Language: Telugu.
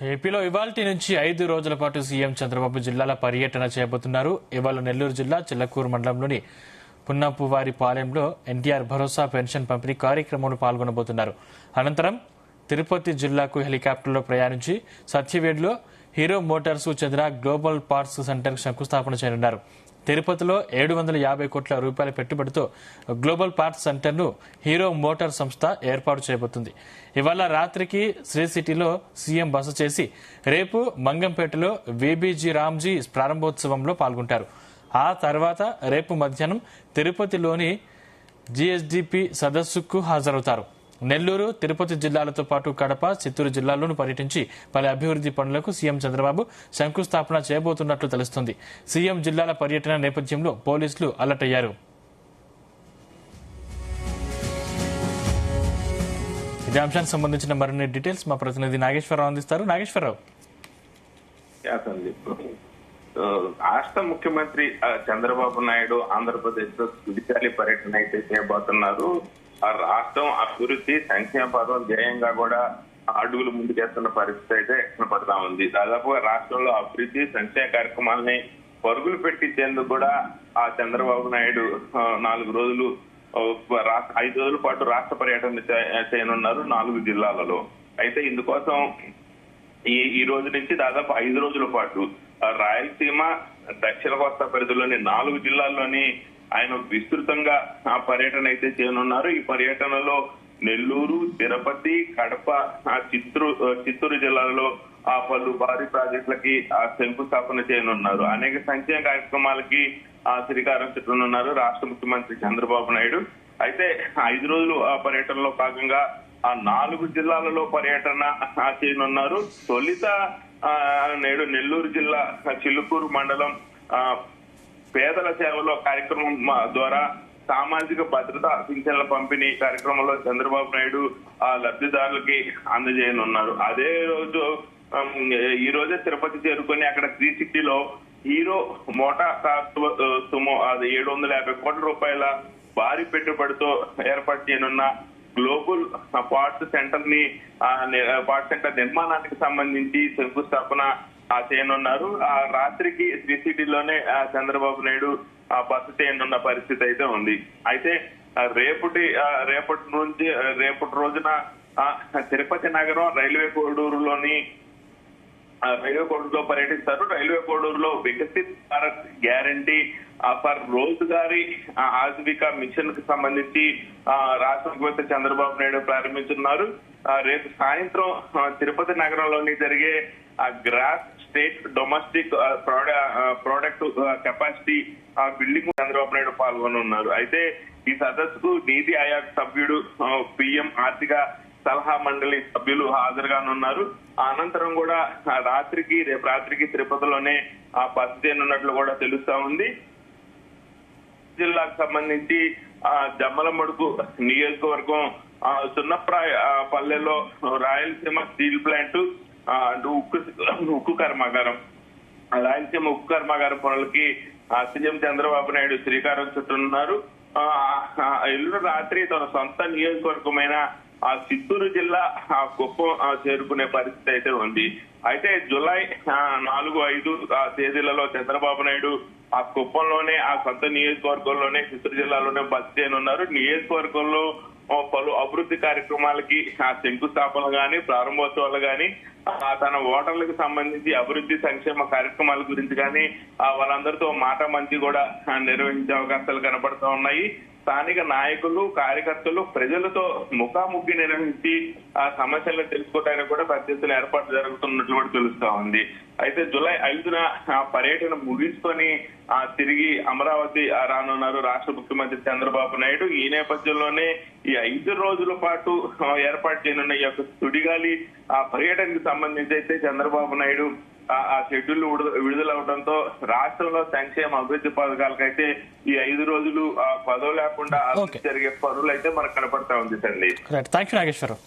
ఏపీలో ఇవాల్టి నుంచి 5 రోజుల పాటు సీఎం చంద్రబాబు జిల్లాల పర్యటన చేయబోతున్నారు. ఇవాళ నెల్లూరు జిల్లా చిల్లకూరు మండలంలోని పున్నపువారి పాలెంలో ఎన్టీఆర్ భరోసా పెన్షన్ పంపిణీ కార్యక్రమంలో పాల్గొనబోతున్నారు. అనంతరం తిరుపతి జిల్లాకు హెలికాప్టర్లో ప్రయాణించి సత్యవేడ్లో హీరో మోటార్స్ చెందిన గ్లోబల్ పార్ట్స్ సెంటర్ శంకుస్థాపన చేయనున్నారు. తిరుపతిలో 750 కోట్ల రూపాయల పెట్టుబడితో గ్లోబల్ పార్ట్స్ సెంటర్ను హీరో మోటార్ సంస్థ ఏర్పాటు చేయబోతుంది. ఇవాళ రాత్రికి శ్రీ సిటీలో సీఎం బస చేసి రేపు మంగంపేటలో వీబీజీ రామ్జీ ప్రారంభోత్సవంలో పాల్గొంటారు. ఆ తర్వాత రేపు మధ్యాహ్నం తిరుపతిలోని జీఎస్డీపీ సదస్సుకు హాజరవుతారు. నెల్లూరు, తిరుపతి జిల్లాలతో పాటు కడప, చిత్తూరు జిల్లాల్లోనూ పర్యటించి పలు అభివృద్ధి పనులకు సీఎం చంద్రబాబు శంకుస్థాపన చేయబోతున్నట్లు తెలుస్తోంది. సీఎం జిల్లాల పర్యటన నేపథ్యంలో పోలీసులు అలర్ట్ అయ్యారు. ఇదే అంశానికి సంబంధించిన మరిన్ని డీటెయిల్స్ మా ప్రతినిధి నాగేశ్వరరావు అందిస్తారు. నాగేశ్వరరావు, రాష్ట్ర ముఖ్యమంత్రి చంద్రబాబు నాయుడు ఆంధ్రప్రదేశ్ లో సుడిగాలి పర్యటన అయితే చేయబోతున్నారు. ఆ రాష్ట్రం అభివృద్ధి సంక్షేమ పదం ధ్యేయంగా కూడా అడుగులు ముందుకేస్తున్న పరిస్థితి అయితే కనపడతా ఉంది. దాదాపుగా రాష్ట్రంలో అభివృద్ధి సంక్షేమ కార్యక్రమాలని పరుగులు పెట్టించేందుకు కూడా ఆ చంద్రబాబు నాయుడు 5 రోజుల పాటు రాష్ట్ర పర్యటన చేయనున్నారు 4 జిల్లాలలో. అయితే ఇందుకోసం ఈ రోజు నుంచి దాదాపు 5 రోజుల పాటు రాయలసీమ, దక్షిణ కోస్తా పరిధిలోని 4 జిల్లాల్లోని ఆయన విస్తృతంగా ఆ పర్యటన అయితే చేయనున్నారు. ఈ పర్యటనలో నెల్లూరు, తిరుపతి, కడప, చిత్తూరు జిల్లాలలో ఆ పలు భారీ ప్రాజెక్టులకి శంకుస్థాపన చేయనున్నారు. అనేక సంక్షేమ కార్యక్రమాలకి శ్రీకారం చుట్టనున్నారు రాష్ట్ర ముఖ్యమంత్రి చంద్రబాబు నాయుడు. అయితే 5 రోజులు ఆ పర్యటనలో భాగంగా ఆ 4 జిల్లాలలో పర్యటన చేయనున్నారు. తొలిత నేడు నెల్లూరు జిల్లా చిలుకూరు మండలం పేదల సేవలో కార్యక్రమం ద్వారా సామాజిక భద్రత పింఛన్ల పంపిణీ కార్యక్రమంలో చంద్రబాబు నాయుడు ఆ లబ్ధిదారులకి అందజేయనున్నారు. అదే రోజు ఈ రోజే తిరుపతి చేరుకుని అక్కడ శ్రీ సిటీలో హీరో మోటార్ సుమో 750 కోట్ల రూపాయల భారీ పెట్టుబడితో ఏర్పాటు చేయనున్న గ్లోబల్ పార్ట్స్ సెంటర్ నిర్మాణానికి సంబంధించి శంకుస్థాపన చేయనున్నారు. ఆ రాత్రికి శ్రీ సిటీలోనే చంద్రబాబు నాయుడు బస చేయనున్న పరిస్థితి అయితే ఉంది. అయితే రేపటి రోజున తిరుపతి నగరం రైల్వే కోడూరులో పర్యటిస్తారు. రైల్వే కోడూరులో Viksit Bharat guarantee for Rozgar Ajeevika mission కు సంబంధించి రాష్ట్ర ముఖ్యమంత్రి చంద్రబాబు నాయుడు ప్రారంభించున్నారు. రేపు సాయంత్రం తిరుపతి నగరంలోని జరిగే gross state domestic product capacity building Chandrababu Naidu పాల్గొనున్నారు. అయితే ఈ సదస్సుకు నీతి ఆయోగ్ సభ్యుడు, పిఎం ఆర్థిక సలహా మండలి సభ్యులు హాజరుగానున్నారు. అనంతరం కూడా రేపు రాత్రికి తిరుపతిలోనే బస చేయనున్నట్లు కూడా తెలుస్తా ఉంది. జిల్లాకు సంబంధించి జమ్మలమడుగు నియోజకవర్గం సున్నప్రాయ పల్లెలో రాయలసీమ స్టీల్ ప్లాంట్ ఉక్కు కర్మాగారం రాయలసీమ ఉక్కు కర్మాగారం పనులకి సీఎం చంద్రబాబు నాయుడు శ్రీకారం చుట్టనున్నారు. ఎల్లుండి రాత్రి తన సొంత నియోజకవర్గమైన చిత్తూరు జిల్లా కుప్పం చేరుకునే పరిస్థితి అయితే ఉంది. అయితే జూలై 4, 5 తేదీలలో చంద్రబాబు నాయుడు ఆ కుప్పంలోనే ఆ సొంత నియోజకవర్గంలోనే చిత్తూరు జిల్లాలోనే బస చేయనున్నారు. నియోజకవర్గంలో పలు అభివృద్ధి కార్యక్రమాలకి శంకుస్థాపనలు గాని, ప్రారంభోత్సవాలు గాని, తన ఓటర్లకు సంబంధించి అభివృద్ధి సంక్షేమ కార్యక్రమాల గురించి కానీ వాళ్ళందరితో మాట మంచి కూడా నిర్వహించే అవకాశాలు కనపడుతూ ఉన్నాయి. స్థానిక నాయకులు, కార్యకర్తలు ప్రజలతో ముఖాముఖి నిర్వహించి ఆ సమస్యలను తెలుసుకోవడానికి కూడా ప్రత్యేక ఏర్పాటు జరుగుతున్నట్లు కూడా తెలుస్తా ఉంది. అయితే జూలై 5న పర్యటన ముగించుకొని తిరిగి అమరావతి రానున్నారు రాష్ట్ర ముఖ్యమంత్రి చంద్రబాబు నాయుడు. ఈ నేపథ్యంలోనే ఈ 5 రోజుల పాటు ఏర్పాటు చేయనున్న ఈ యొక్క సుడిగాలి పర్యటనకు సంబంధించి అయితే చంద్రబాబు నాయుడు ఆ షెడ్యూల్ విడుదలవడంతో రాష్ట్రంలో సంక్షేమ అభివృద్ధి పథకాలకైతే ఈ 5 రోజులు పదవి లేకుండా జరిగే పనులు అయితే మనకు కనపడతా ఉంది. Thank you Nageswararao.